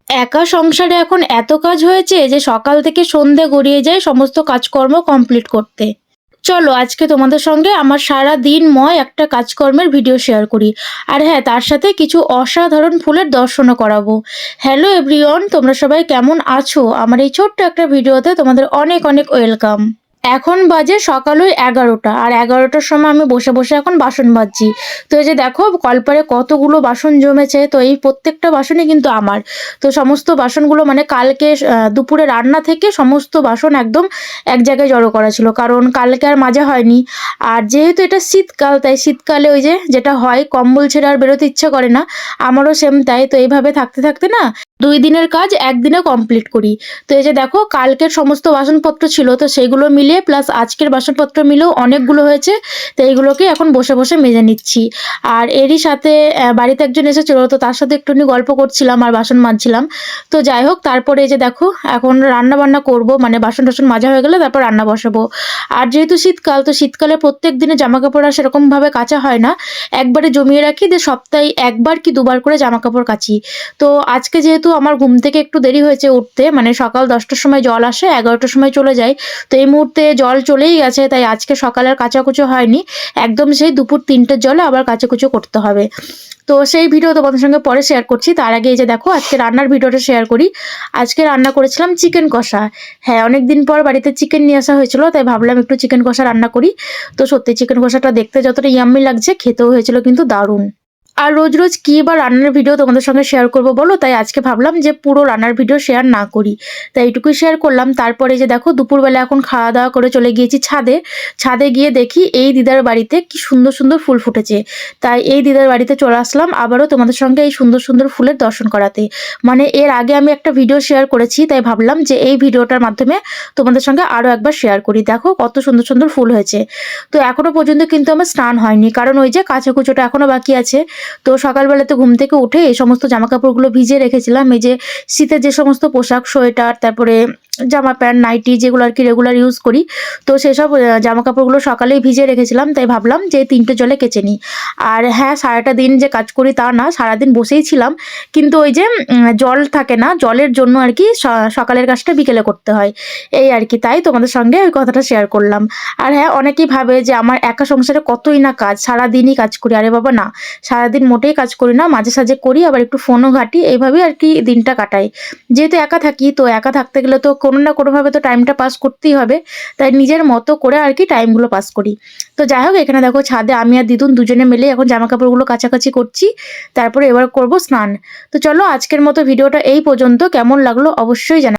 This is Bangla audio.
একা সংসারে এখন এত কাজ হয়েছে যে সকাল থেকে সন্ধে গড়িয়ে যায় সমস্ত কাজকর্ম কমপ্লিট করতে। চলো আজকে তোমাদের সঙ্গে আমার সারা দিনময় একটা কাজকর্মের ভিডিও শেয়ার করি। আর হ্যাঁ, তার সাথে কিছু অসাধারণ ফুলের দর্শনও করাবো। হ্যালো এভরিওয়ান, তোমরা সবাই কেমন আছো? আমার এই ছোট্ট একটা ভিডিওতে তোমাদের অনেক অনেক ওয়েলকাম। এখন বাজে সকাল ওই 11টা, আর 11টার সময় আমি বসে বসে এখন বাসন মাজছি। তো এই যে দেখো কলপারে কতগুলো বাসন জমেছে, তো এই প্রত্যেকটা বাসনই কিন্তু আমার। তো সমস্ত বাসনগুলো মানে কালকে দুপুরে রান্না থেকে সমস্ত বাসন একদম এক জায়গায় জড়ো করা ছিল, কারণ কালকে আর মাজা হয়নি। আর যেহেতু এটা শীতকাল, তাই শীতকালে ওই যে যেটা হয় কম্বল ছেড়ে আর বেরোতে ইচ্ছে করে না, আমারও সেম তাই। তো এইভাবে থাকতে থাকতে না 2 দিনের কাজ একদিনে কমপ্লিট করি। তো এই যে দেখো কালকের সমস্ত বাসনপত্র ছিল, তো সেইগুলো মিলিয়ে প্লাস আজকের বাসনপত্র মিলেও অনেকগুলো হয়েছে। তো এইগুলোকে এখন বসে বসে মেজে নিচ্ছি। আর এরই সাথে বাড়িতে একজন এসেছিল, তো তার সাথে একটুখানি গল্প করছিলাম আর বাসন মাজছিলাম। তো যাই হোক, তারপরে এই যে দেখো এখন রান্না বান্না করব, মানে বাসন টাসন মাজা হয়ে গেলে তারপর রান্না বসাবো। আর যেহেতু শীতকাল, তো শীতকালে প্রত্যেক দিনে জামা কাপড় আর সেরকম ভাবে কাচা হয় না, একবারে জমিয়ে রাখি, যে সপ্তাহে একবার কি দুবার করে জামা কাপড় কাচি। তো আজকে যেহেতু আমার ঘুম থেকে একটু দেরি হয়েছে উঠতে, মানে সকাল 10টার সময় জল আসে, 11টার সময় চলে যায়। তো এই মুহূর্তে জল চলেই গেছে, তাই আজকে সকালে আর কাচাকুচো হয়নি। একদম সেই দুপুর 3টের জলে আবার কাচাকুচো করতে হবে। তো সেই ভিডিও তোমাদের সঙ্গে পরে শেয়ার করছি। তার আগে এই যে দেখো আজকে রান্নার ভিডিওটা শেয়ার করি। আজকে রান্না করেছিলাম চিকেন কষা। হ্যাঁ, অনেকদিন পর বাড়িতে চিকেন নিয়ে আসা হয়েছিল, তাই ভাবলাম একটু চিকেন কষা রান্না করি। তো সত্যি চিকেন কষাটা দেখতে যতটা ইয়াম্মি লাগছে, খেতেও হয়েছিল কিন্তু দারুণ। আর রোজ রোজ কি বা রান্নার ভিডিও তোমাদের সঙ্গে শেয়ার করবো বলো, তাই আজকে ভাবলাম যে পুরো রান্নার ভিডিও শেয়ার না করি, তাই এইটুকুই শেয়ার করলাম। তারপরে যে দেখো দুপুরবেলা এখন খাওয়া দাওয়া করে চলে গিয়েছি ছাদে। ছাদে গিয়ে দেখি এই দিদার বাড়িতে কি সুন্দর সুন্দর ফুল ফুটেছে, তাই এই দিদার বাড়িতে চলে আসলাম আবারও তোমাদের সঙ্গে এই সুন্দর সুন্দর ফুলের দর্শন করাতে। মানে এর আগে আমি একটা ভিডিও শেয়ার করেছি, তাই ভাবলাম যে এই ভিডিওটার মাধ্যমে তোমাদের সঙ্গে আরও একবার শেয়ার করি। দেখো কত সুন্দর সুন্দর ফুল হয়েছে। তো এখনো পর্যন্ত কিন্তু আমার স্নান হয়নি, কারণ ওই যে কাচাকুচোটা এখনো বাকি আছে। তো সকালবেলাতে ঘুম থেকে উঠে এই সমস্ত জামা কাপড়গুলো ভিজিয়ে রেখেছিলাম। এই যে শীতের যে সমস্ত পোশাক, সোয়েটার, তারপরে জামা প্যান্ট, নাইটি, যেগুলো আর কি রেগুলার ইউজ করি, তো সেসব জামা কাপড়গুলো সকালেই ভিজিয়ে রেখেছিলাম। তাই ভাবলাম যে 3টে জলে কেচে নিই। আর হ্যাঁ, সারাটা দিন যে কাজ করি তা না, সারাদিন বসেই ছিলাম, কিন্তু ওই যে জল থাকে না, জলের জন্য আর কি সকালের কাজটা বিকেলে করতে হয়, এই আর কি। তাই তোমাদের সঙ্গে ওই কথাটা শেয়ার করলাম। আর হ্যাঁ, অনেকেই ভাবে যে আমার একা সংসারে কতই না কাজ, সারাদিনই কাজ করি। আরে বাবা না, সারাদিন মোটেই কাজ করি না, মাঝে সাঝে করি, আবার একটু ফোনও ঘাঁটি, এইভাবেই আর কি দিনটা কাটাই। যেহেতু একা থাকি, তো একা থাকতে গেলে তো কোনো না কোনোভাবে তো টাইমটা পাস করতেই হবে, তাই নিজের মতো করে আর কি টাইমগুলো পাস করি। তো যাই হোক, এখানে দেখো ছাদে আমি আর দিদুন দুজনে মিলে এখন জামা কাপড়গুলো কাছাকাছি করছি, তারপরে এবার করব স্নান। তো চলো আজকের মতো ভিডিওটা এই পর্যন্ত। কেমন লাগলো অবশ্যই জানাও।